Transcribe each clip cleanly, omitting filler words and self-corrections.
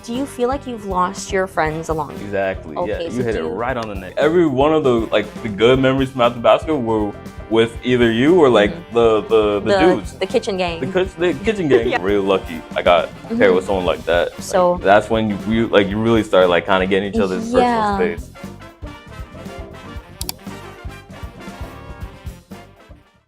do you feel like you've lost your friends along? Exactly. Okay, Yeah, so you hit it do you- right on the neck. Every one of the the good memories from after basketball were with either you or like the dudes. the kitchen gang. The kitchen gang. Yeah. Really lucky I got paired with someone like that. Like, So- that's when you really start like kind of getting each other's Yeah. personal space.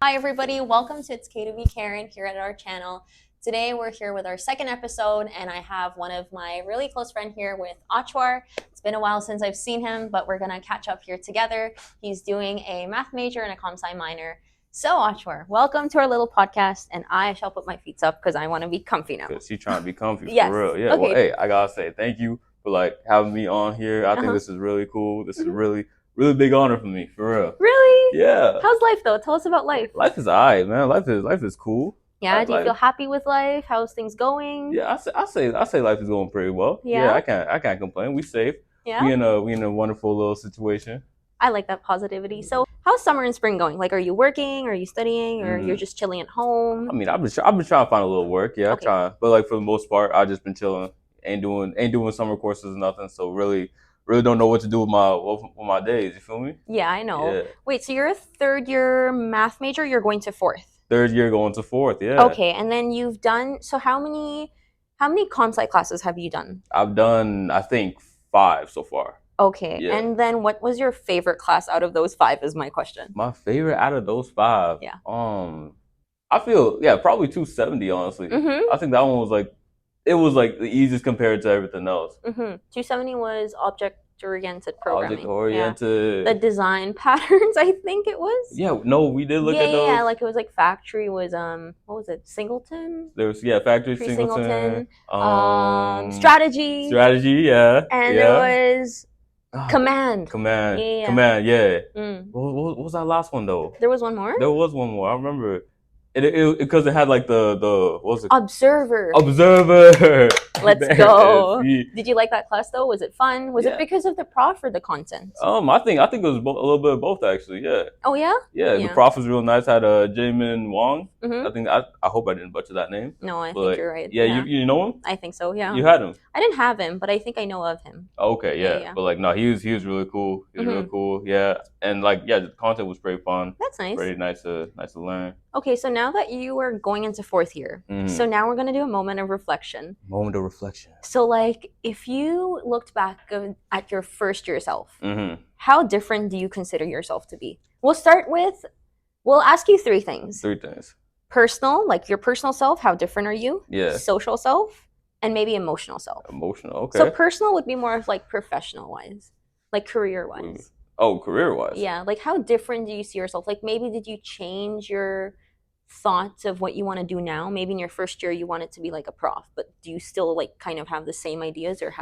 Hi everybody, welcome to It's K to Be Karen here at our channel. Today we're here with our second episode and I have one of my really close friends here with Ochwar. It's been a while since I've seen him, but we're gonna catch up here together. He's doing a math major and a comp-sci minor. So Ochwar, welcome to our little podcast and I shall put my feet up because I want to be comfy now. Cause she's trying to be comfy Yes. for real. Yeah. Okay. Well, hey, I gotta say thank you for like having me on here. I think this is really cool. This is really big honor for me, for real. Really? Yeah. How's life though? Tell us about life. Life is alright, man. Life is cool. Yeah, do you feel happy with life? How's things going? Yeah, I say life is going pretty well. Yeah? I can't complain. We safe. Yeah? We in a wonderful little situation. I like that positivity. So how's summer and spring going? Like, are you working? Are you studying? Or you're just chilling at home? I mean, I've been trying to find a little work. Yeah, Okay. trying. But like for the most part, I've just been chilling. Ain't doing summer courses or nothing. So really don't know what to do with my days. You feel me? Yeah, I know. Yeah. Wait, so you're a third year math major? You're going to fourth? Third year going to fourth. Yeah. Okay, and then you've done, so how many comp-sci classes have you done? I've done, I think, 5 so far. Okay, Yeah. and then what was your favorite class out of those 5 is my question. My favorite out of those 5. Yeah. I feel probably 270 honestly. I think that one was like the easiest compared to everything else. 270 was object-oriented programming. Object-oriented. Yeah. The design patterns, I think it was. Yeah, no, we did look at those. Yeah, like it was like factory was what was it? Singleton? There was factory Singleton. Strategy. Strategy, yeah. And there was command. Yeah. Command, yeah. What was that last one though? There was one more? There was one more. I remember it because it had like the what was it? Observer. Let's go. Did you like that class though? Was it fun? Was it because of the prof or the content? I think it was a little bit of both actually. Yeah. Oh yeah. Yeah. The prof was real nice. Had Jamin Wong. I think I hope I didn't butcher that name. No, I think you're right. Yeah, you know him? I think so. Yeah. You had him. I didn't have him, but I think I know of him. Okay, yeah. But like, no, he was really cool. He was really cool. Yeah, and like, the content was pretty fun. That's nice. Pretty nice to learn. Okay, so now that you are going into fourth year, so now we're gonna do a moment of reflection. Moment of reflection. So like, if you looked back at your first year self, how different do you consider yourself to be? We'll ask you 3 things. 3 things. Personal, like your personal self, how different are you? Yeah. Social self, and maybe emotional self. Emotional, okay. So personal would be more of like professional-wise, like career-wise. Oh, career-wise. Yeah, like how different do you see yourself? Like maybe did you change your thoughts of what you want to do now? Maybe in your first year you wanted to be like a prof, but do you still like kind of have the same ideas, or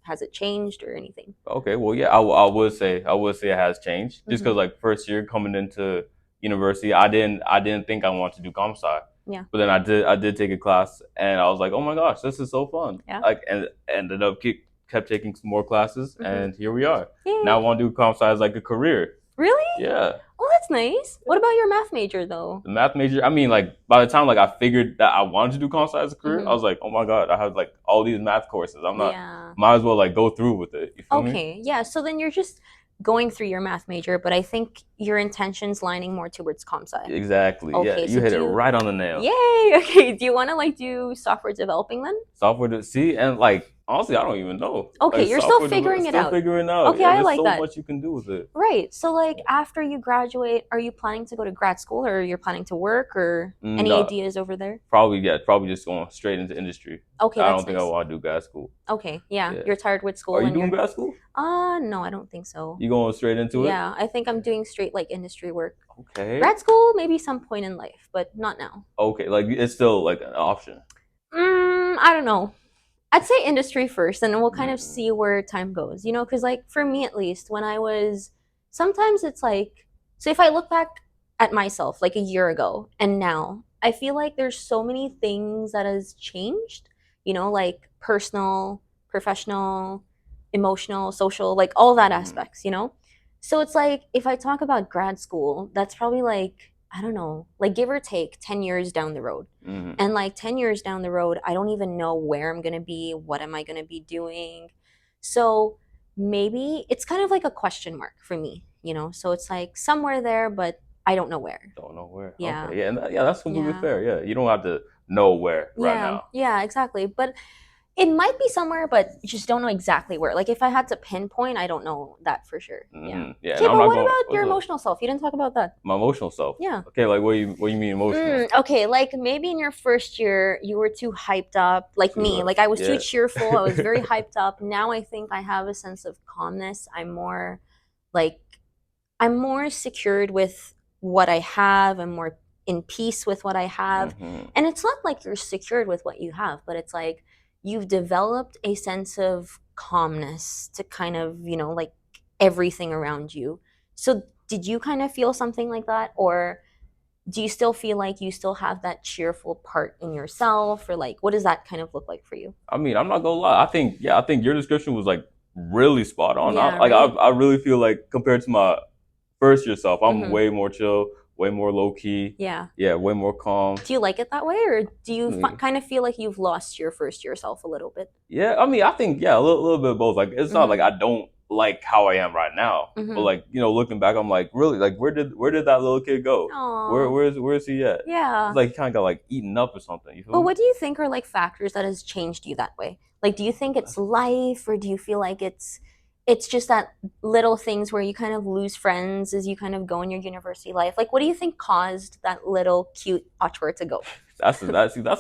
has it changed or anything? Okay, well, yeah, I would say it has changed, just because like first year coming into university, I didn't think I wanted to do comp-sci. Yeah. But then I did take a class and I was like, oh my gosh, this is so fun. Yeah. Like, and ended up kept taking some more classes and here we are. Yay. Now I want to do comp-sci as like a career. Really? Yeah. Oh, that's nice. What about your math major though? The math major, I mean, like by the time like I figured that I wanted to do comp-sci as a career, I was like, oh my God, I have like all these math courses. Might as well like go through with it. You feel me? Okay, yeah. So then you're just going through your math major, but I think your intention's lining more towards comp-sci. Exactly. Okay, yeah, so you hit it right on the nail. Yay! Okay, do you want to like do software developing then? And like honestly, I don't even know. Okay, like, you're still figuring it out. Figuring out. Okay, I like that. There's so much you can do with it. Right. So like after you graduate, are you planning to go to grad school, or you're planning to work, or any ideas over there? Probably just going straight into industry. Okay, I don't think I want to do grad school. Okay, yeah. You're tired with school. Are you doing grad school? No, I don't think so. You going straight into it? Yeah, I think I'm doing straight like industry work. Okay. Grad school, maybe some point in life, but not now. Okay, like it's still like an option. I don't know. I'd say industry first, and then we'll kind of see where time goes, you know, because like for me at least, sometimes it's like, so if I look back at myself like a year ago and now, I feel like there's so many things that has changed, you know, like personal, professional, emotional, social, like all that aspects, you know? So it's like, if I talk about grad school, that's probably like, I don't know, like give or take 10 years down the road. Mm-hmm. And like 10 years down the road, I don't even know where I'm going to be, what am I going to be doing. So maybe it's kind of like a question mark for me, you know? So it's like somewhere there, but I don't know where. Don't know where. Yeah. Okay. Yeah. And yeah, that's completely Yeah. fair. Yeah. You don't have to know where right Yeah. now. Yeah, exactly. But it might be somewhere, but you just don't know exactly where. Like if I had to pinpoint, I don't know that for sure. Yeah. Mm-hmm. Yeah. And Okay, I'm but not what going. about your What's up? emotional self? You didn't talk about that. My emotional self. Yeah. Okay. Like what you mean emotional? Okay, like maybe in your first year you were too hyped up, like Too me. hard. Like I was too Yeah. cheerful. I was very hyped up. Now I think I have a sense of calmness. Like I'm more secured with what I have. I'm more in peace with what I have. Mm-hmm. And it's not like you're secured with what you have, but it's like you've developed a sense of calmness to kind of, like everything around you. So did you kind of feel something like that? Or do you still feel like you still have that cheerful part in yourself? Or like, what does that kind of look like for you? I mean, I'm not gonna lie. I think your description was like really spot on. Yeah, right? I really feel like compared to my first year self, I'm Mm-hmm. way more chill, way more low key. Yeah. Yeah, way more calm. Do you like it that way? Or do I you mean, kind of feel like you've lost your first year self a little bit? yeah, I mean, I think yeah, little bit of both. Like, it's not like Mm-hmm. I don't like how I am right now, but Mm-hmm. like looking back, I'm like, really, like, where did that little kid go? Aw. Where is he at? It's Yeah. like he kind of got like eaten up or something. You But feel me? what do you think are like factors that has changed you that way? Like, do you think it's life, or do you feel like it's just that little things where you kind of lose friends as you kind of go in your university life? Like, what do you think caused that little cute Ochwar to go? That's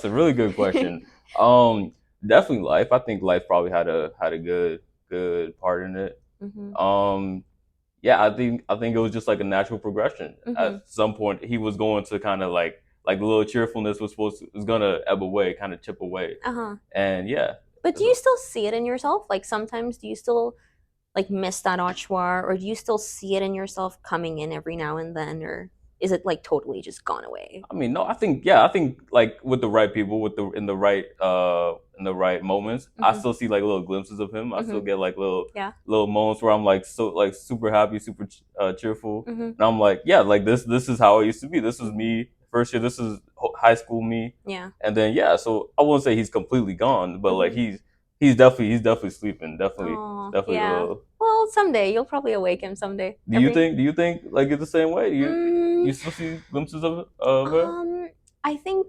a really good question. Um, Definitely life. I think life probably had a good part in it. Mm-hmm. Um, yeah, I think it was just like a natural progression. Mm-hmm. At some point, he was going to kind of like the little cheerfulness was gonna ebb away, kind of chip away, Uh-huh. and yeah. But do you So, still see it in yourself? Like sometimes do you still like miss that Ochwar, or do you still see it in yourself coming in every now and then, or is it like totally just gone away? I mean, no, I think like with the right people, with the in the right moments, I Mm-hmm. still see like little glimpses of him. I still Mm-hmm. get like Yeah. little moments where I'm like so like super happy, super cheerful, Mm-hmm. and I'm like, yeah, like this is how I used to be. This is Mm-hmm. me first year. This is high school me, Yeah. and then yeah. So I wouldn't say he's completely gone, but like Mm-hmm. he's definitely sleeping. Oh, Definitely a yeah. little. Well, someday you'll probably awake him someday. Do you think like it's the same way? Mm, You still see glimpses of her? um, I think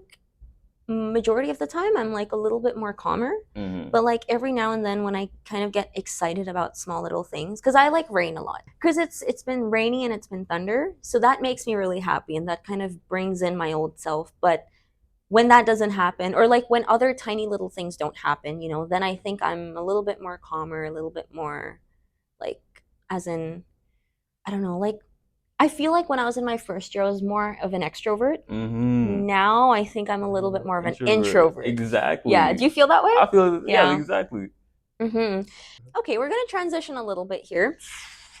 majority of the time I'm like a little bit more calmer, Mm-hmm. but like every now and then when I kind of get excited about small little things, because I like rain a lot, because it's been rainy and it's been thunder, so that makes me really happy and that kind of brings in my old self. But when that doesn't happen, or like when other tiny little things don't happen, then I think I'm a little bit more calmer, a little bit more like, as in, I don't know, like I feel like when I was in my first year, I was more of an extrovert. Mm-hmm. Now I think I'm a little bit more of an Introvert. introvert. Yeah. Do Exactly. you feel that way? I feel yeah, Yeah. exactly. Hmm. Okay, we're going to transition a little bit here.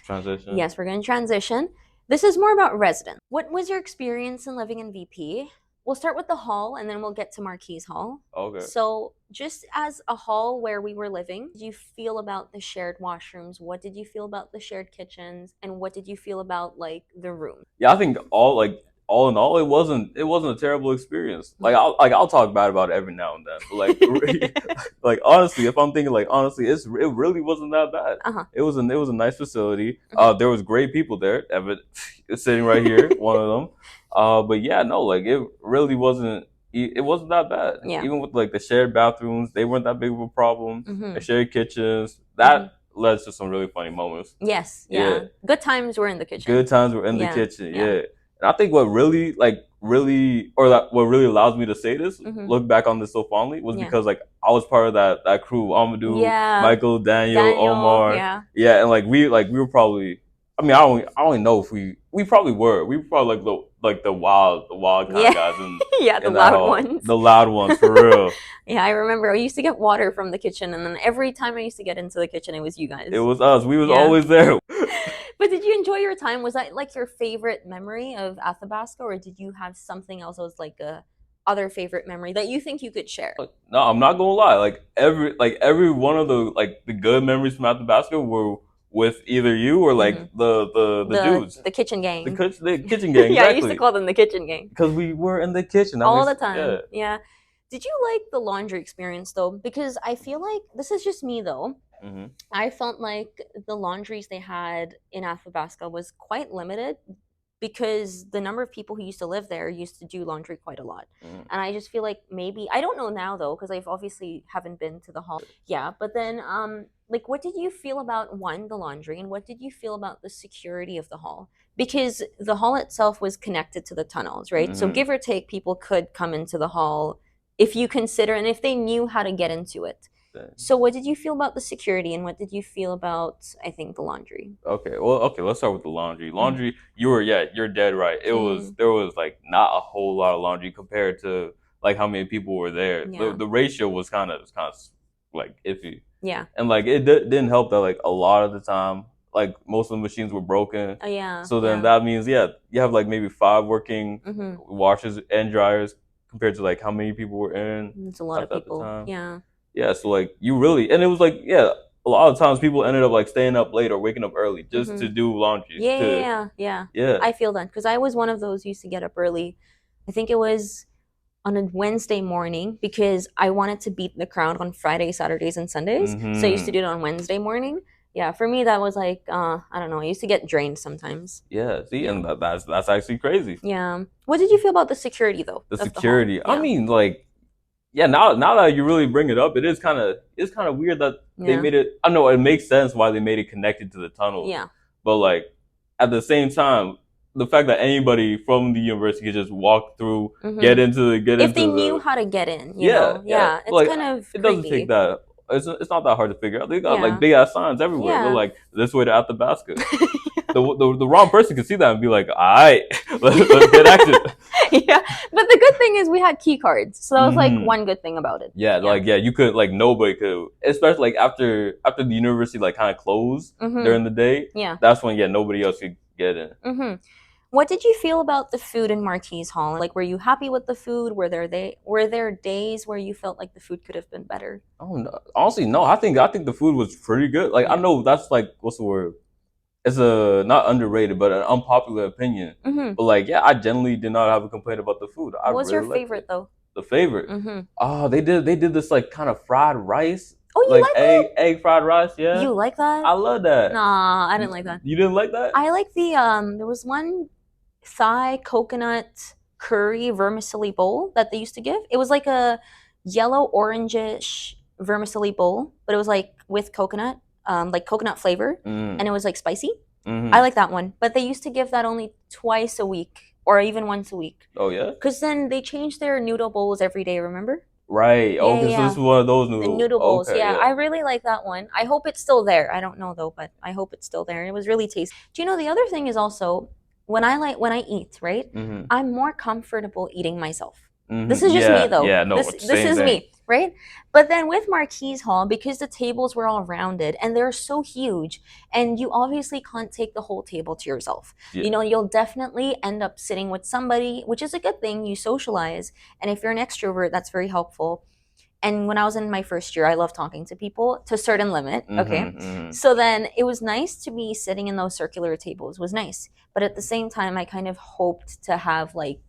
Transition. Yes, we're going to transition. This is more about residence. What was your experience in living in VP? We'll start with the hall and then we'll get to Marquis Hall. Okay. So, just as a hall where we were living, did you feel about the shared washrooms? What did you feel about the shared kitchens? And what did you feel about like the room? Yeah, I think all in all, it wasn't a terrible experience. I'll talk bad about it every now and then, but like honestly, if I'm thinking like honestly, it really wasn't that bad. Uh-huh. It was a nice facility. Mhm. There was great people there. Evan is sitting right here, one of them. But yeah, no, like it really wasn't. It wasn't that bad. Yeah. Even with like the shared bathrooms, they weren't that big of a problem. The Mhm. shared kitchens, Mhm. that led to some really funny moments. Yes, Yeah, yeah. Good times were in the kitchen. good times were in the Yeah. kitchen. Yeah. Yeah, and I think what really what really allows me to say this, Mhm. look back on this so fondly, was Yeah. because like I was part of that crew, Amadou, Yeah. Michael, Daniel, Daniel, Omar. yeah. Yeah, and we were probably. I mean, I don't even know if we probably were. We were probably like the wild kind Yeah. of guys Yeah, the in that loud hall, ones. the loud ones for real. Yeah, I remember I used to get water from the kitchen, and then every time I used to get into the kitchen, it was you It guys. was us. We was Yeah. always there. But did you enjoy your time? Was that like your favorite memory of Athabasca, or did you have something else that was like a other favorite memory that you think you could share? No, I'm not gonna lie. Like every one of the good memories from Athabasca with either you or like Mhm. the dudes, The kitchen gang. the kitchen gang, Yeah, I used to exactly. call them the kitchen gang. Because we were in the kitchen. That All makes the time. yeah. Yeah. Did you like the laundry experience though? Because I feel like this is just me though. Hmm. I felt like the laundries they had in Athabasca was quite limited because the number of people who used to live there used to do laundry quite a lot. Hmm. And I just feel like maybe I don't know now though because I've obviously haven't been to the hall. Yeah, but then like what did you feel about one the laundry and what did you feel about the security of the hall? Because the hall itself was connected to the tunnels, right? So Hmm. give or take people could come into the hall if you consider and if they knew how to get into it. So what did you feel about the security and what did you feel about I think the laundry? Okay, well, okay, let's start with the laundry. Mm. Laundry, you were yeah, you're dead right. It was Mm. there was like not a whole lot of laundry compared to like how many people were there. Yeah. The ratio was kind of like iffy, Yeah. and like didn't help that like a lot of the time like most of the machines were broken. Oh yeah. So then Yeah. that means yeah, you have like maybe five working Mm-hmm. washers and dryers compared to like how many people were in It's a lot of at the people. time. Yeah. Yeah, so like you really, and it was like yeah, a lot of times people ended up like staying up late or waking up early just Mm-hmm. to do laundry. Yeah, yeah, To yeah, yeah. yeah. I feel that because I was one of those who used to get up early. I think it was on a Wednesday morning because I wanted to beat the crowd on Fridays, Saturdays, and Sundays. So I used to Hmm. do it on Wednesday morning. Yeah, for me that was like I don't know. I used to get drained sometimes. Yeah. See, Yeah, and that's actually crazy. yeah. What did you feel about the security though The of the hall? security. I Yeah, mean, like yeah. Now that you really bring it up, it's kind of weird that they yeah, made it. I know it makes sense why they made it connected to the tunnels, yeah. but like at the same time, the fact that anybody from the university could just walk through, Mm-hmm. get If they into knew the how to get in, yeah, yeah. yeah, it's Like kind of it doesn't take creepy. that. It's not that hard to figure out. They got like Yeah, big ass signs everywhere. They're yeah. like this way to Athabasca. The wrong person can see that and be like, all right, let's get active. Yeah, but the good thing is we had key cards, so that was like Hmm. one good thing about it. Yeah, Yeah. like yeah, you could like nobody could, especially like after the university like kind of closed Mm-hmm. during the day. Yeah. That's when yeah nobody else could get in. Mm-hmm. What did you feel about the food in Marquis Hall? Like, were you happy with the food? Were there days where you felt like the food could have been better? Oh no, honestly, no. I think the food was pretty good. Like I Yeah. know that's like what's the word? It's a not underrated, but an unpopular opinion. Mm-hmm. But like, yeah, I generally did not have a complaint about the food. I What was your really liked favorite it. though? The favorite. Mm-hmm. Oh, they did this like kind of fried rice, Oh, you like like that? egg fried rice. Yeah, You like that? I love that. Nah, I didn't like that. You didn't like that? I like the there was one Thai coconut curry vermicelli bowl that they used to give. It was like a yellow orangish vermicelli bowl, but it was like with coconut, like coconut flavor, Mm. and it was like spicy. I Hmm. like that one, but they used to give that only twice a week or even once a week. Oh yeah. Cause then they changed their noodle bowls every day. Remember? Right. Yeah, yeah, Okay. So this yeah. is one of those The noodles. noodle bowls. Okay. Yeah, Yeah. I really like that one. I hope it's still there. I don't know though, but I hope it's still there. It was really tasty. Do you know the other thing is also when I eat, right? Hmm. I'm more comfortable eating myself. Hmm. This is just me Yeah. though. Yeah. No. This Same is thing. me, right? But then with Marquise Hall, because the tables were all rounded and they're so huge, and you obviously can't take the whole table to yourself. Yeah. You know, you'll definitely end up sitting with somebody, which is a good thing. You socialize, and if you're an extrovert, that's very helpful. And when I was in my first year, I love talking to people to a certain limit. Okay. Hmm. Hmm. So then it was nice to be sitting in those circular tables, was nice. But at the same time, I kind of hoped to have like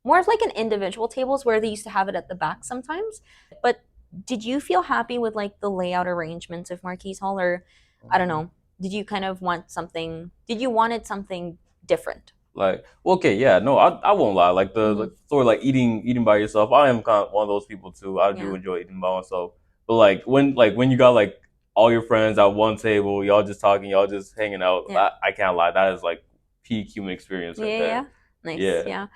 more of like an individual tables where they used to have it at the back sometimes. But did you feel happy with like the layout arrangements of Marquise Hall or I don't know, did you kind of want something did you wanted something different? Like, well, okay, yeah, no, I won't lie. Like Mm-hmm. the sort of like eating by yourself. I am kind of one of those people too. I do Yeah. enjoy eating by myself. But like when you got like all your friends at one table, y'all just talking, y'all just hanging out. Yeah. I can't lie. That is like peak human experience Yeah, right yeah, there. yeah. Nice. Yeah. Yeah.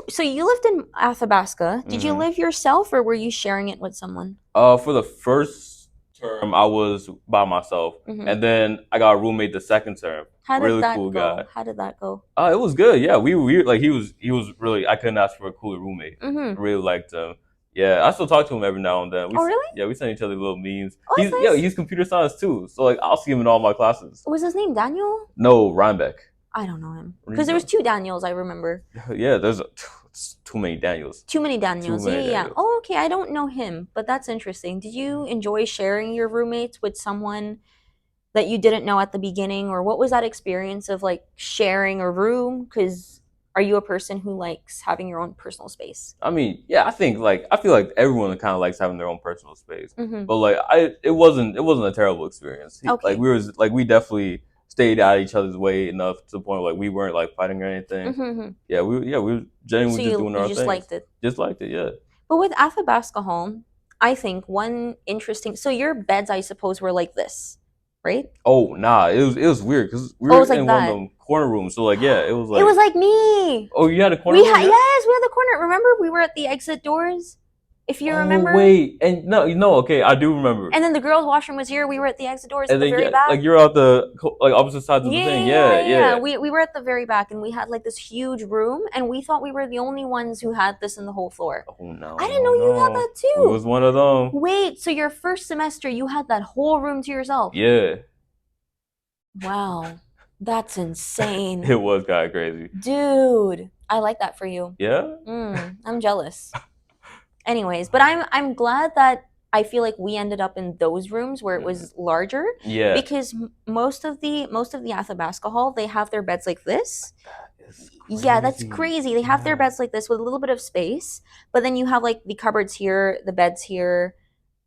So you lived in Athabasca. Did you Hmm. live yourself or were you sharing it with someone? For the first term, I was by myself, Hmm. and then I got a roommate the second term. How did Really that cool guy. go? How did that go? It was good. Yeah, we like he was really. I couldn't ask for a cooler roommate. Mm-hmm. I really liked him. Yeah, I still talk to him every now and then. Oh, really? Yeah, we send each other little memes. Oh, that's nice. He's computer science too, so like I'll see him in all my classes. Was his name Daniel? No, Rhinebeck. I don't know him. What do you Because there was know? two Daniels, I remember. Yeah, it's too many Daniels. Too many Too Daniels. Yeah, many yeah, yeah. Daniels. Oh, okay. I don't know him, but that's interesting. Did you enjoy sharing your roommates with someone that you didn't know at the beginning, or what was that experience of like sharing a room? Because are you a person who likes having your own personal space? I mean, yeah, I think like I feel like everyone kind of likes having their own personal space, Mm-hmm. but like it wasn't a terrible experience. Like Okay. we definitely stayed out of each other's way enough to the point where, like we weren't like fighting or anything. Mm-hmm. Yeah, we were So genuinely just you doing you our just things, liked it. just liked it. Yeah. But with Athabasca Home, I think one interesting. So your beds, I suppose, were like this, right? Oh nah, it was weird because we Oh, it were was like in one of that. them corner rooms. So like yeah, it was It like was like me. oh you had a corner We room, had yeah. yes, we had the corner. Remember, we were at the exit doors. If you Oh remember, wait, and no, okay, I do remember. and then the girls' washroom was here. We were at the exit doors at And the then very yeah, back. like you're out the like opposite sides of the Yeah, thing. yeah, Yeah, yeah, yeah. yeah. We were at the very back, and we had like this huge room, and we thought we were the only ones who had this in the whole floor. Oh I no, didn't no, know you had no. that We too. was one of them. Wait, so your first semester you had that whole room to yourself? Yeah, Wow, that's insane. it was kind of crazy. Dude, I like that for you. Yeah. I'm jealous. Anyways, but I'm glad that I feel like we ended up in those rooms where it Mhm. was larger Yeah. because most of the Athabasca Hall, they have their beds like this. It's Yeah, that's crazy. crazy. They have their Yeah. beds like this with a little bit of space, but then you have like the cupboards here, the beds here,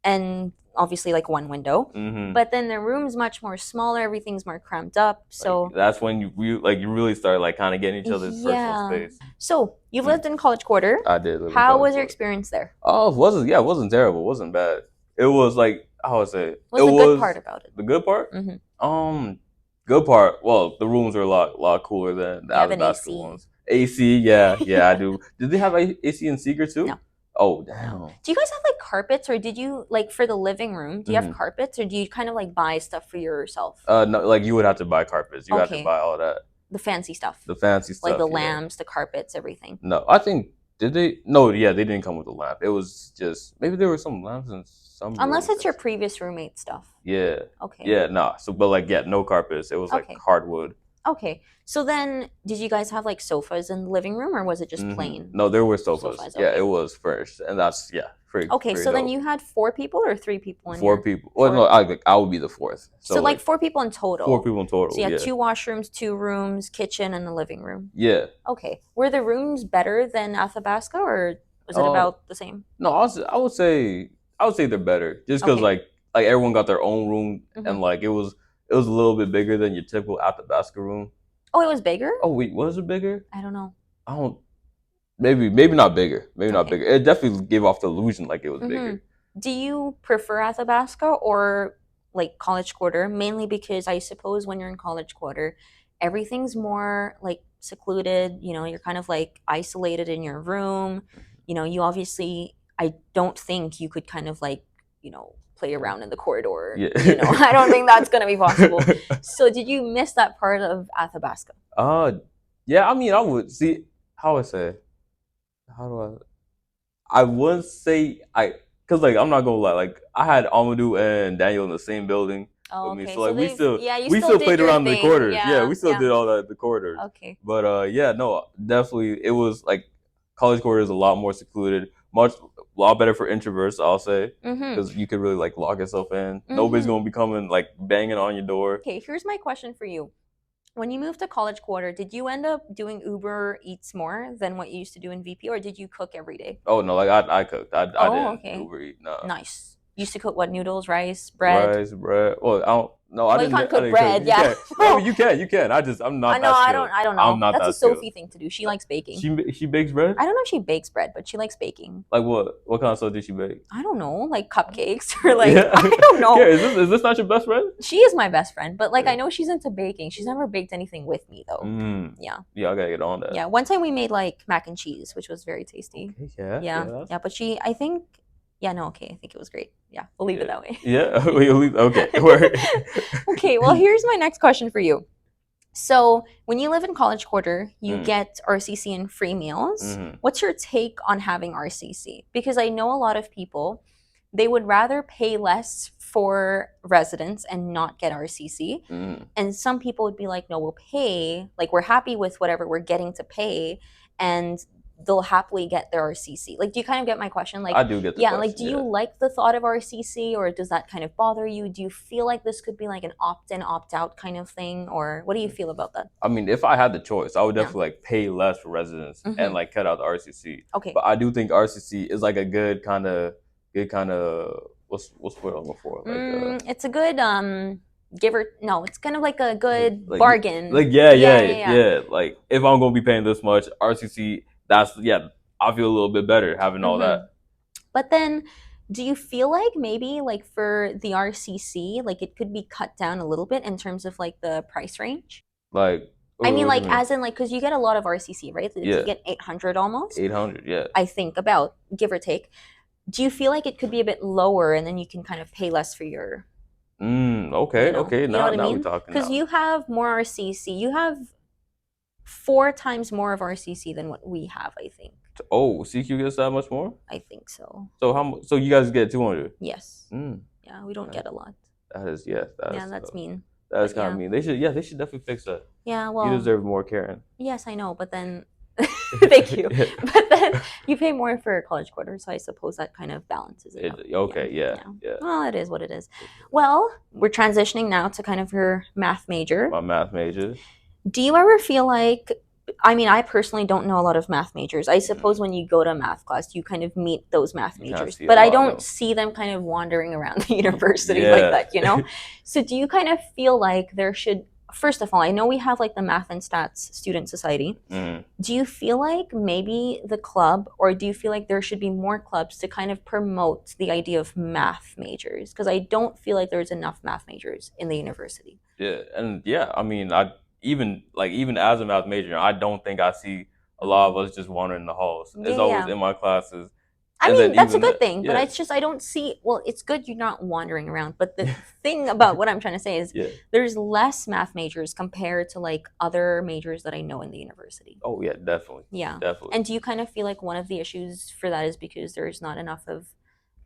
and obviously like one window. Mm-hmm. But then the room's much more smaller, everything's more cramped up. Like So that's when you really start like kind of getting each other's personal yeah. space. So you Mm. lived in College Quarter. I did live in How college was your quarter. experience there? Oh, it wasn't terrible. It wasn't bad. It was like I would say it What's the good part was about it? the good part. Mm-hmm. Um, good part. Well, the rooms are lot cooler than the You have other an basketball AC. ones. AC, yeah, yeah, I do. Did they have AC in Seeker No, too? Oh, no. damn. Do you guys have like carpets, or did you like for the living room? Do you have Hmm. carpets, or do you kind of like buy stuff for yourself? No, like you would have to buy carpets. You would have to Okay, buy all that, the fancy stuff, the fancy like stuff. the Yeah. lamps, the carpets, everything. No, I think did they? No, yeah, they didn't come with a lamp. It was just maybe there were some lamps in some Unless rooms. it's your previous roommate stuff. Yeah, Okay. yeah, nah. So, but like, yeah, no carpets. It was like Okay. hardwood. Okay. So then, did you guys have like sofas in the living room, or was it just Hmm. plain No, there were sofas. sofas? Yeah, it Okay. was furnished, and that's yeah, Okay. pretty So then dope. you had 4 people or 3 people in Four your people. Well, no, four. I would be the fourth. So So like like 4 people in four total. people in So total. you had Yeah, 2 washrooms, 2 rooms, kitchen, and a living room. yeah. Okay. Were the rooms better than Athabasca, or was it Um, about the same? no, I would say they're better, just because Okay. like everyone got their own room, Hmm. and like it was a little bit bigger than your typical Athabasca room. Oh, it was bigger? Oh wait, was it bigger? I don't know. I don't. Maybe not bigger. Maybe not Okay. bigger. It definitely gave off the illusion like it was Hmm. bigger. Do you prefer Athabasca or like College Quarter? Mainly because I suppose when you're in College Quarter, everything's more like secluded. You're kind of like isolated in your room. You obviously, I don't think you could kind of like, play around in the corridor. Yeah. I don't think that's going to be possible. So, did you miss that part of Athabasca? uh, yeah. I mean, I would see how I say. How do I wouldn't say cause like I'm not gonna lie, like I had Amadou and Daniel in the same building Oh, with me, okay. so So like yeah, you we still still did played your around in the thing. corridors. Yeah, Yeah, we still yeah. did all that in the corridors. Okay. But yeah, no, definitely it was like college quarters a lot more secluded, much a lot better for introverts, I'll say, Mm-hmm. because you could really like lock yourself in. Nobody's Mm-hmm. gonna be coming like banging on your door. Okay, here's my question for you. When you moved to College Quarter, did you end up doing Uber Eats more than what you used to do in VP, or did you cook every day? Oh no, like I cooked. I Oh, didn't okay. Uber Eat. Nah. Nice. You used to cook what? Noodles, rice, bread? Rice, bread. Well, I don't. No, Well, you can't I cook didn't cook. bread, You yeah. can't. I mean, you can. You can. I'm I not know, that I skilled. don't I don't I'm know. not That's a that skilled. Sophie thing to do. She likes baking. She bakes bread. I don't know if she bakes bread, but she likes baking. Like what? What kind of stuff did she bake? I don't know, like cupcakes or like Yeah. I don't Yeah. know. Is this not your best friend? She is my best friend, but like Yeah. I know she's into baking. She's never baked anything with me though. Mm. Yeah. Yeah, I gotta get on that. Yeah. One time we made like mac and cheese, which was very tasty. Okay, yeah. Yeah. Yeah. Yeah. But I think, yeah, no, okay. I think it was great. Yeah. We'll leave it that way. Yeah. Okay. Word. Okay. Well, here's my next question for you. So, when you live in College Quarter, you Mm. get RCC and free meals. Mhm. What's your take on having RCC? Because I know a lot of people, they would rather pay less for residence and not get RCC. Mm. And some people would be like, no, we'll pay. Like, we're happy with whatever we're getting to pay. And they'll happily get their RCC. Like, do you kind of get my question? Like, I do get the yeah, like, question. do you like the thought of RCC, or does that kind of bother you? Do you feel like this could be like an opt-in, opt-out kind of thing, or what do you feel about that? I mean, if I had the choice, I would Yeah. definitely like pay less for residence and like cut out the RCC. Okay. But I do think RCC is like a good kind of what's what I'm looking for? Like It's a good give or no, it's kind of like a good like bargain. yeah. Like if I'm gonna be paying this much RCC, that's yeah. I feel a little bit better having all that. But then, do you feel like maybe like for the RCC, like it could be cut down a little bit in terms of like the price range? Like I mean, what do you like mean? as in like because you get a lot of RCC, right? Like, you Yeah, get 800 almost. 800. Yeah. I think about give or take. Do you feel like it could be a bit lower, and then you can kind of pay less for your, Okay. Okay. you know what I Now we mean? talking Because now. you have more RCC, you have 4 times more of RCC than what we have. I think. Oh, CQ gets that much more? I think so. So how much? So you guys get 200? Yes. Mm, Yeah, we don't get a lot. that is yeah. Yeah, that's mean. That is But kind of yeah. mean. They should definitely fix that. Yeah, You well, deserve more, Karen. yes, I know, but then thank you. But then you pay more for college quarters, so I suppose that kind of balances it out. Okay, yeah. Well, it is what it is. Well, we're transitioning now to kind of your math major. My math major. Do you ever feel like, I mean, I personally don't know a lot of math majors. I suppose when you go to math class, you kind of meet those math You kinda majors, see a but I lot of don't them. see them kind of wandering around the university Yeah. like that, you know? So do you kind of feel like there should, first of all, I know we have like the Math and Stats Student Society. Mhm. Do you feel like maybe the club, or do you feel like there should be more clubs to kind of promote the idea of math majors? Because I don't feel like there's enough math majors in the university. Yeah, and yeah, I mean, I even as a math major, I don't think I see a lot of us just wandering the halls. It's always Yeah. in my classes, I and mean, then that's a even good that, thing, but yeah, it's just I don't see. Well, it's good you're not wandering around, but the thing about what I'm trying to say is yeah. there's less math majors compared to like other majors that I know in the university. Oh yeah, definitely, Yeah. definitely. And do you kind of feel like one of the issues for that is because there's not enough of,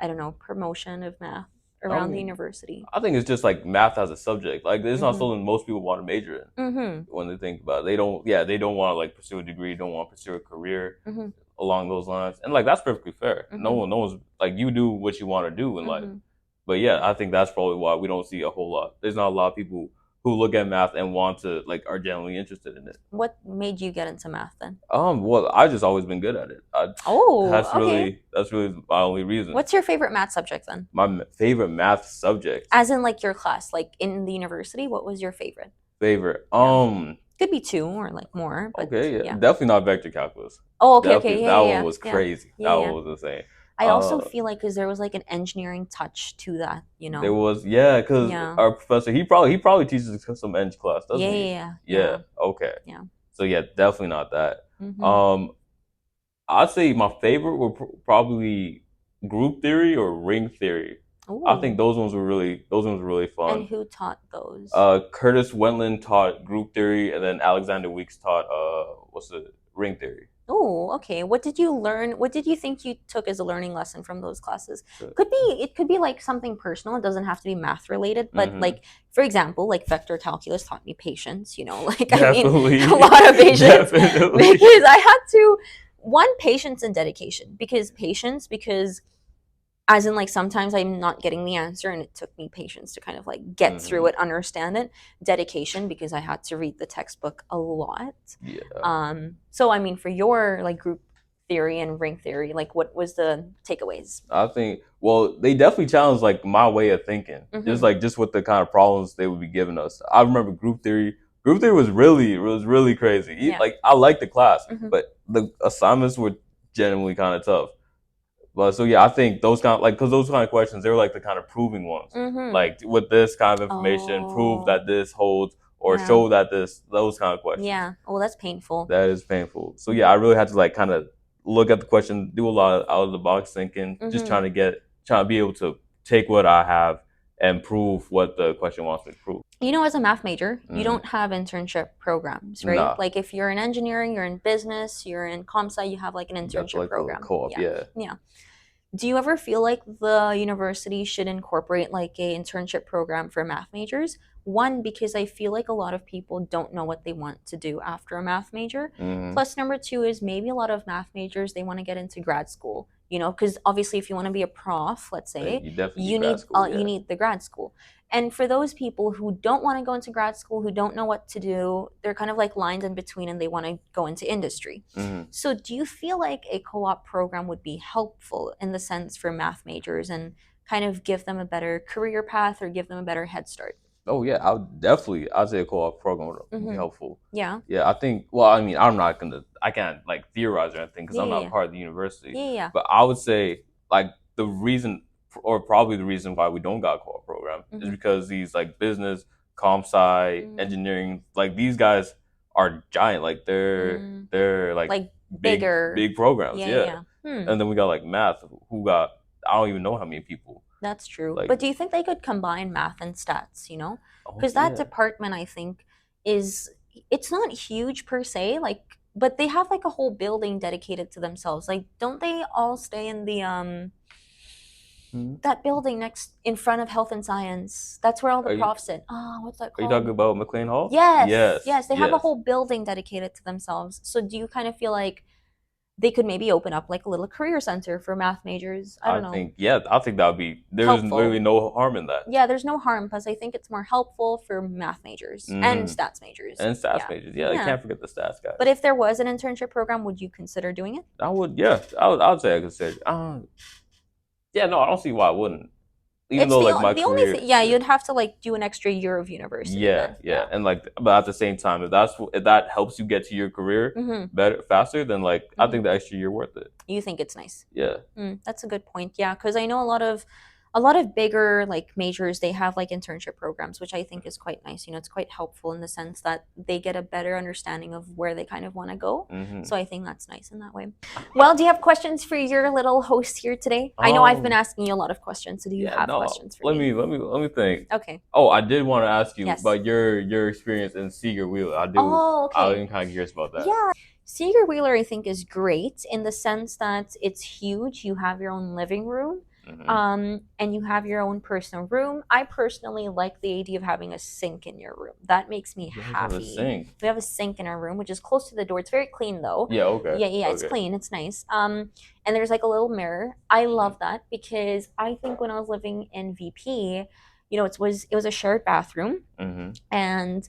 I don't know, promotion of math I around the mean, university? I think it's just like math as a subject. Like it's not something most people want to major in Mm-hmm. when they think about it. They don't. Yeah, they don't want to like pursue a degree. Don't want to pursue a career Mm-hmm. along those lines. And like that's perfectly fair. Mm-hmm. No one's like you do what you want to do in life. Mm-hmm. But yeah, I think that's probably why we don't see a whole lot. There's not a lot of people who look at math and want to like are genuinely interested in it. What made you get into math then? Well, I've just always been good at it. Oh, That's okay. really my only reason. What's your favorite math subject then? My favorite math subject? As in like your class, like in the university, what was your favorite? Favorite? Could be 2 or like more, but Okay, yeah. Definitely not vector calculus. Oh, okay, Definitely, yeah, that yeah, one was yeah. crazy. Yeah, That yeah. one was insane. I also feel like because there was like an engineering touch to that, you know. There was because Yeah. our professor he probably teaches some eng class, doesn't Yeah, he? yeah. Okay. Yeah. So yeah, definitely not that. Mhm. I'd say my favorite were probably group theory or ring theory. I think Ooh. those ones were really fun. And who taught those? Curtis Wendland taught group theory, and then Alexander Weeks taught what's the ring theory. Oh, okay. What did you learn? What did you think you took as a learning lesson from those classes? Sure. It could be like something personal. It doesn't have to be math related, but like for example, like vector calculus taught me patience, you know, like Definitely. I mean a lot of patience Definitely. because I had to patience and dedication because as in like sometimes I'm not getting the answer and it took me patience to kind of like get through it, understand it. Dedication because I had to read the textbook a lot. Yeah. So I mean for your like group theory and ring theory, like what was the takeaways? I think they definitely challenged like my way of thinking. Just with the kind of problems they would be giving us. I remember group theory. Group theory was really crazy. Yeah. Like I liked the class, but the assignments were genuinely kind of tough. But so yeah, I think those kind of because those kind of questions they were like the kind of proving ones. Like with this kind of information, prove that this holds or show that those kind of questions. Yeah. Oh, that's painful. That is painful. So yeah, I really had to like kind of look at the question, do a lot of out of the box thinking, just trying to be able to take what I have and prove what the question wants me to prove. You know, as a math major, you don't have internship programs, right? Nah. Like if you're in engineering, you're in business, you're in comp sci, you have like an internship program. Co-op, yeah. Do you ever feel like the university should incorporate like a internship program for math majors? One, because I feel like a lot of people don't know what they want to do after a math major. Mm-hmm. Plus, number two is maybe a lot of math majors they want to get into grad school. You know, because obviously, if you want to be a prof, let's say, You definitely need grad school. you Yeah. need the grad school. And for those people who don't want to go into grad school, who don't know what to do, they're kind of like lines in between and they want to go into industry. Mm-hmm. So, do you feel like a co op program would be helpful in the sense for math majors and kind of give them a better career path or give them a better head start? Oh yeah, I'd say a co-op program would be Mm-hmm. helpful. Yeah. Yeah, I think. Well, I mean, I can't like theorize or anything because Yeah. I'm Yeah. not Yeah. part of the university. Yeah. Yeah. But I would say like the reason, or probably the reason why we don't got a co-op program is Mm-hmm. because these like business, comp sci, Mm-hmm. engineering, like these guys are giant. Like they're Like big bigger. programs. Yeah. Yeah, Yeah. Hmm. and then we got like math, who got I don't even know how many people. That's true. Like But do you think they could combine math and stats, you know? Because okay, that yeah. department, I think, is it's not huge per se, like, but they have like a whole building dedicated to themselves. Like, don't they all stay in the Hmm. that building next in front of health and science? That's where all the Are you profs sit. Oh, what's that are you talking called? about McLean Hall? Yes, Yes, yes, they have a yes. whole building dedicated to themselves. So do you kind of feel like they could maybe open up like a little career center for math majors? I don't know. I think that would be. There's literally Helpful. no harm in that. Yeah, there's no harm because I think it's more helpful for math majors and Hmm. stats majors. And stats Yeah. majors, yeah, you Yeah. can't forget the stats guys. But if there was an internship program, would you consider doing it? I would, yeah, I would say I consider. Yeah, no, I don't see why I wouldn't. Even It's though like my the only career, thing. Yeah, yeah, you'd have to like do an extra year of university yeah, then. yeah, and like, but at the same time, if that helps you get to your career Mm-hmm. better faster, then like I Mm-hmm. think the extra year worth it. You think it's nice? Yeah. That's a good point. Yeah, because I know a lot of bigger like majors they have like internship programs, which I think is quite nice. You know, it's quite helpful in the sense that they get a better understanding of where they kind of want to go. Hmm. So I think that's nice in that way. Well, do you have questions for your little host here today? I know I've been Um. asking you a lot of questions, so do you Yeah. have No. questions for Let me? me think. Okay. Oh, I did want to ask you Yes. about your experience in Seeger Wheeler. Oh, I okay. am kind of curious about that. Yeah. Seeger Wheeler, I think, is great in the sense that it's huge. You have your own living room, Hmm. and you have your own personal room. I personally like the idea of having a sink in your room. That makes me You guys have a happy. sink. We have a sink in our room, which is close to the door. It's very clean, though. Yeah. Okay. Yeah, yeah, it's Okay. clean. It's nice. And there's like a little mirror. I love that because I think when I was living in VP, you know, it was a shared bathroom, Hmm. and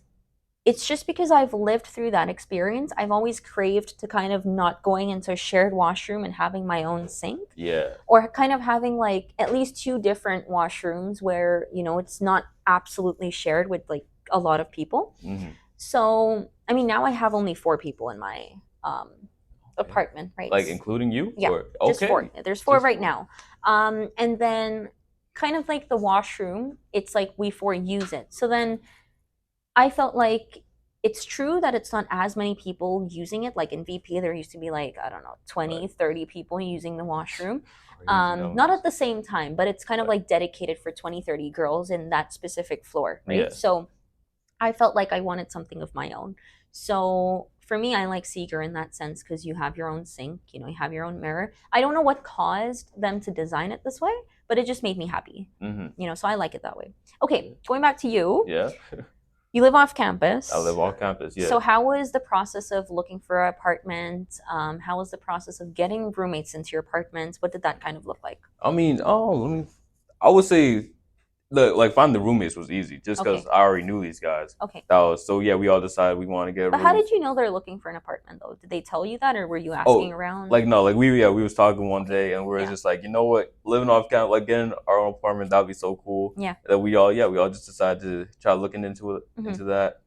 it's just because I've lived through that experience. I've always craved to kind of not going into a shared washroom and having my own sink, Yeah. or kind of having like at least two different washrooms where, you know, it's not absolutely shared with like a lot of people. Hmm. So, I mean, now I have only four people in my Okay. apartment, right? Like including you? Yeah, Or just four. okay. There's four Just right four. now. And then kind of like the washroom, it's like we four use it. So then I felt like it's true that it's not as many people using it. Like in VP, there used to be like, I don't know, 20, Right. 30 people using the washroom. Crazy Not numbers. at the same time, but it's kind of Right. like dedicated for 20, 30 girls in that specific floor, right? Yeah. So I felt like I wanted something of my own. So for me, I like Seeger in that sense because you have your own sink, you know, you have your own mirror. I don't know what caused them to design it this way, but it just made me happy, Hmm. you know, so I like it that way. Okay, going back to you. Yeah. You live off campus. I live off campus. Yeah. So how was the process of looking for an apartment? How was the process of getting roommates into your apartment? What did that kind of look like? I mean, I would say like finding the roommates was easy just because Okay. I already knew these guys. Okay. So yeah, we all decided we want to get a But how room. did you know they're looking for an apartment though? Did they tell you that, or were you asking Oh, around? like no, like we was talking one Okay. day and we were Yeah. just like, you know what, living off campus, like getting our own apartment, that'd be so cool. Yeah. That we all just decided to try looking into it Mhm. into that.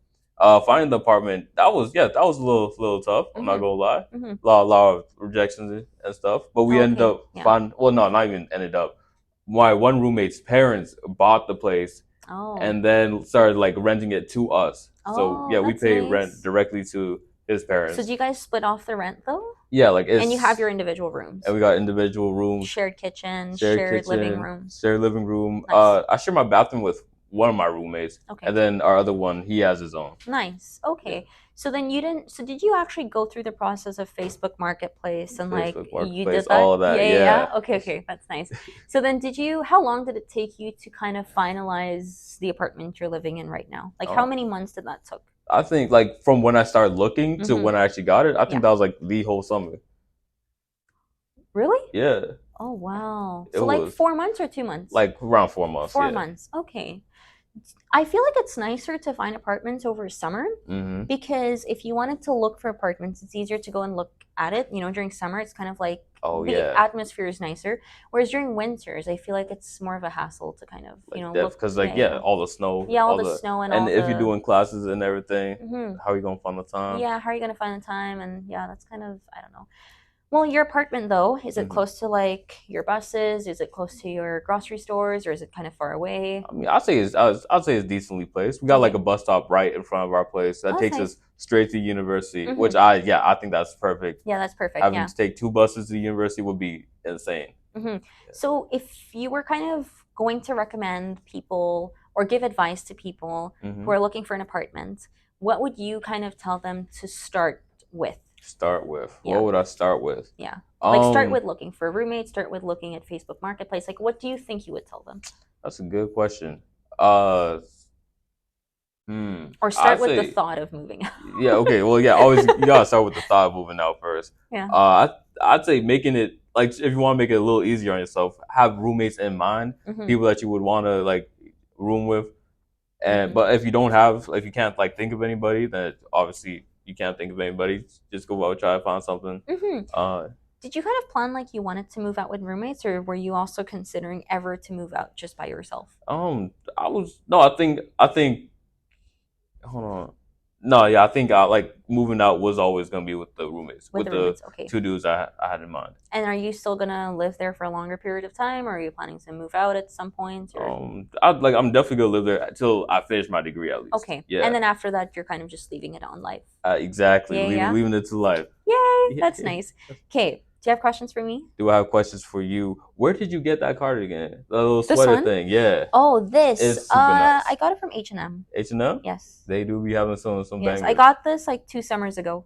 Finding the apartment that was a little tough. I'm not Mhm. gonna lie, Mhm. lot of rejections and stuff. But we Oh, ended okay. up Yeah. finding. Well, no, not even ended up. My one roommate's parents bought the place Oh. and then started like renting it to us. So Oh, yeah, we that's pay nice. rent directly to his So parents. do you guys split off the rent though? Yeah, like it's And you have your individual rooms. and we got individual rooms, Shared kitchen, shared shared living kitchen, room. shared living room. Nice. I share my bathroom with one of my roommates, Okay. and then our other one, he has his own. Nice. Okay. So then you didn't. So did you actually go through the process of Facebook Marketplace and like Facebook you Marketplace, did that? all of that, yeah. Okay. Okay. That's nice. So then, did you? How long did it take you to kind of finalize the apartment you're living in right now? Like, how many months did that took? I think like from when I started looking to when I actually got it, I think Yeah. that was like the whole summer. Really? Yeah. Oh wow. It So like was 4 months or 2 months? like around 4 months. 4 months. Okay. I feel like it's nicer to find apartments over summer because if you wanted to look for apartments, it's easier to go and look at it. During summer, it's kind of like the atmosphere is nicer. Whereas during winters, I feel like it's more of a hassle to kind of look because all the snow, all the snow and all if you're the doing classes and everything, how are you gonna find the time? yeah, how are you gonna find the time? And yeah, that's kind of I don't know. Well, your apartment though, is it close to like your buses? Is it close to your grocery stores, or is it kind of far away? I mean, I'd say it's decently placed. We got like a bus stop right in front of our place that takes us straight to university, which I think that's perfect. Yeah, that's perfect. Having to take 2 buses to university would be insane. So if you were kind of going to recommend people or give advice to people who are looking for an apartment, what would you kind of tell them to start with? What would I start with? Yeah. Like start with looking for a roommate, start with looking at Facebook Marketplace. Like what do you think you would tell them? That's a good question. Or start with the thought of moving out. Yeah, okay. Well, yeah, always you gotta start with the thought of moving out first. Yeah. I'd say making it like if you want to make it a little easier on yourself, have roommates in mind, people that you would want to like room with. And but if you can't like think of anybody, then obviously you can't think of anybody. Just go out, try to find something. Did you kind of plan like you wanted to move out with roommates, or were you also considering ever to move out just by yourself? I think hold on. No, yeah, I think like moving out was always gonna be with the roommates, with the roommates. Okay. 2 dudes I had in mind. And are you still gonna live there for a longer period of time, or are you planning to move out at some point? Or? I'm definitely gonna live there until I finish my degree at least. Okay. Yeah. And then after that, you're kind of just leaving it on life. Exactly. Leaving it to life. Yay! That's nice. Okay. Do you have questions for me? Do I have questions for you? Where did you get that cardigan? The little sweater thing. Yeah. Oh, this. It's super nice. I got it from H&M. H&M? Yes. They do be having some bangers. I got this like 2 summers ago.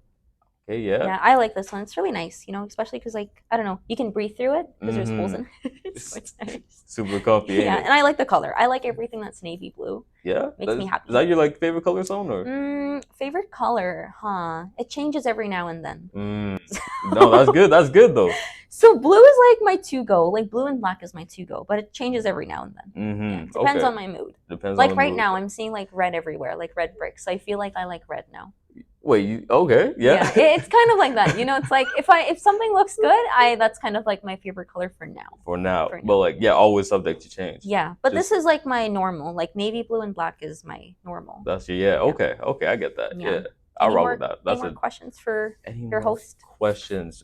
Okay, yeah. Yeah, I like this one. It's really nice, especially because like I don't know, you can breathe through it because there's holes in it. So it's nice. Super comfy. Yeah, and I like the color. I like everything that's navy blue. Yeah, makes me happy. Is that your like favorite color zone or? Favorite color, huh? It changes every now and then. No, that's good. That's good though. So blue is like my to-go. Like blue and black is my to-go, but it changes every now and then. Yeah, it depends on my mood. Depends. Like right now, I'm seeing like red everywhere, like red bricks. I feel like I like red now. Wait, okay, yeah. It's kind of like that, It's like if something looks good, that's kind of like my favorite color for now. For now, but like always subject to change. Yeah, but this is like my normal. Like navy blue and black is my normal. That's okay, I get that. Yeah, I'll roll with that. Any more questions for your host? Questions.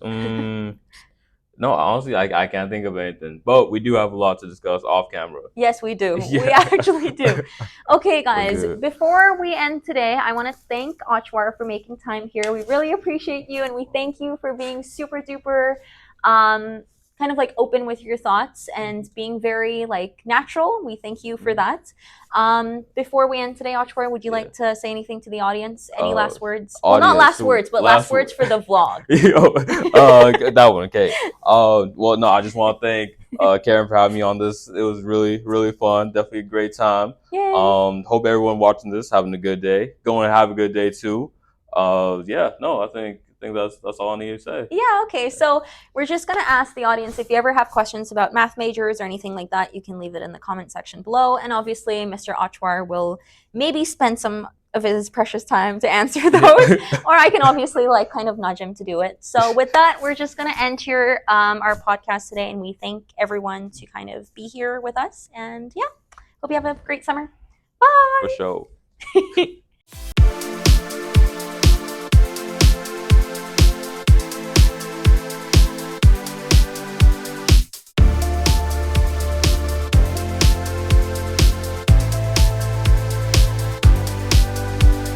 No, honestly, I can't think of anything. But we do have a lot to discuss off camera. Yes, we do. Yeah. We actually do. Okay, guys, before we end today, I want to thank Ochwar for making time here. We really appreciate you, and we thank you for being super duper kind of like open with your thoughts and being very like natural. We thank you for that. Before we end today, Ochwar, would you like to say anything to the audience? Any last words? Well, not last words, but last words for the vlog. That one, okay. Well, no, I just want to thank Karen for having me on this. It was really, really fun. Definitely a great time. Yay. Hope everyone watching this having a good day. Go and have a good day too. I think that's all I need to say. Yeah, okay. So we're just going to ask the audience if you ever have questions about math majors or anything like that, you can leave it in the comment section below. And obviously, Mr. Ochwar will maybe spend some of his precious time to answer those, or I can obviously like kind of nudge him to do it. So with that, we're just going to end here our podcast today, and we thank everyone to kind of be here with us. And yeah, hope you have a great summer. Bye. For sure.